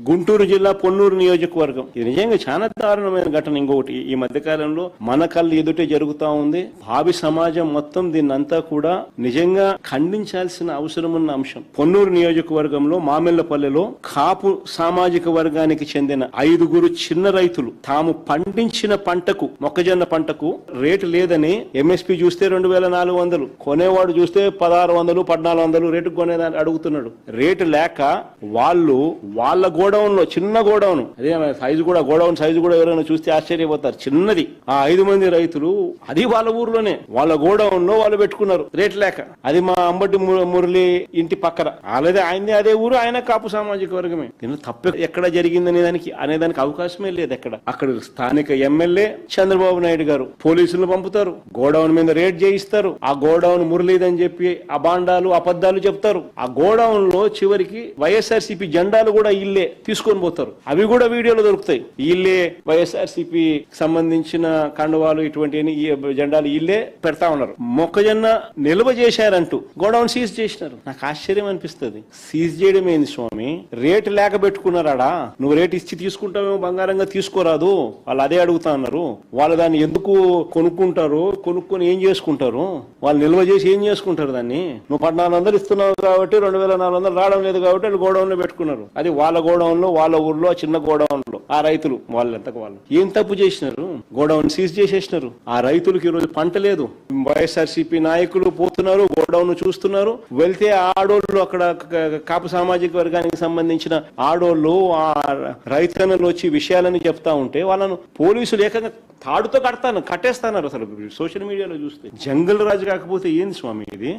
గుంటూరు జిల్లా పొన్నూరు నియోజకవర్గం. ఇది నిజంగా చాలా దారుణమైన ఘటన. ఇంకొకటి, ఈ మధ్య కాలంలో మన కళ్ళు ఎదుటే జరుగుతా ఉంది. భావి సమాజం మొత్తం దీన్నంతా కూడా నిజంగా ఖండించాల్సిన అవసరం ఉన్న అంశం. పొన్నూరు నియోజకవర్గంలో మామిళ్లపల్లెలో కాపు సామాజిక వర్గానికి చెందిన 5 చిన్న రైతులు తాము పండించిన పంటకు, మొక్కజొన్న పంటకు రేటు లేదని ఎంఎస్పీ చూస్తే 2400, కొనేవాడు చూస్తే 1600, 1400 రేటు కొనేదాన్ని అడుగుతున్నాడు. రేటు లేక వాళ్ళు వాళ్ళ గోడౌన్ లో, చిన్న గోడౌన్, అదే సైజు కూడా, గోడౌన్ సైజు కూడా ఎవరైనా చూస్తే ఆశ్చర్యపోతారు, చిన్నది. ఆ 5 మంది రైతులు అది వాళ్ళ ఊర్లోనే వాళ్ళ గోడౌన్ లో వాళ్ళు పెట్టుకున్నారు రేటు లేక. అది మా అంబటి మురళి ఇంటి పక్కన, అలాగే ఆయనది అదే ఊరు, ఆయన కాపు సామాజిక వర్గమే. దీనిలో తప్పు ఎక్కడ జరిగిందనే అనేదానికి అవకాశమే లేదు. అక్కడ స్థానిక ఎమ్మెల్యే చంద్రబాబు నాయుడు గారు పోలీసులను పంపుతారు, గోడౌన్ మీద రేట్ చేయిస్తారు. ఆ గోడౌన్ మురళీదని చెప్పి అబాండాలు అబద్ధాలు చెప్తారు. ఆ గోడౌన్ లో చివరికి వైఎస్ఆర్సీపీ జెండాలు కూడా ఇల్లే తీసుకొని పోతారు. అవి కూడా వీడియోలో దొరుకుతాయి. ఇల్లే వైఎస్ఆర్సీపీ సంబంధించిన కండువాలు, ఇటువంటి జెండాలు ఇల్లే పెడతా ఉన్నారు. మొక్కజొన్న నిల్వ చేశారంటూ గోడౌన్ సీజ్ చేసినారు. నాకు ఆశ్చర్యం అనిపిస్తుంది. సీజ్ చేయడం ఏంది స్వామి? రేటు లేక పెట్టుకున్నారాడా? నువ్వు రేటు ఇచ్చి తీసుకుంటావేమో, బంగారంగా తీసుకోరాదు. వాళ్ళు అదే అడుగుతా ఉన్నారు. వాళ్ళు దాన్ని ఎందుకు కొనుక్కుంటారు? కొనుక్కొని ఏం చేసుకుంటారు? వాళ్ళు నిల్వ చేసి ఏం చేసుకుంటారు దాన్ని? నువ్వు 1400 ఇస్తున్నావు కాబట్టి 2400 రావడం లేదు కాబట్టి వాళ్ళు గోడౌన్ లో పెట్టుకున్నారు. అది వాళ్ళ గోడౌన్ లో, వాళ్ళ ఊర్లో, చిన్న గోడౌన్ లో. ఆ రైతులు వాళ్ళంతకు వాళ్ళు ఏం తప్పు చేసినారు? గోడౌన్ సీజ్ చేసేసినారు. ఆ రైతులకు ఈరోజు పంట లేదు. వైఎస్ఆర్సీపీ నాయకులు పోతున్నారు, గోడౌన్ చూస్తున్నారు. వెళ్తే ఆడోళ్ళు, అక్కడ కాపు సామాజిక వర్గానికి సంబంధించిన ఆడోళ్ళు, ఆ రైతన్నలు వచ్చి విషయాలని చెప్తా ఉంటే వాళ్ళను పోలీసులు ఏకంగా తాడుతో కట్టేస్తున్నారు. అసలు సోషల్ మీడియాలో చూస్తే జంగల్ రాజు కాకపోతే ఏంది స్వామి ఇది?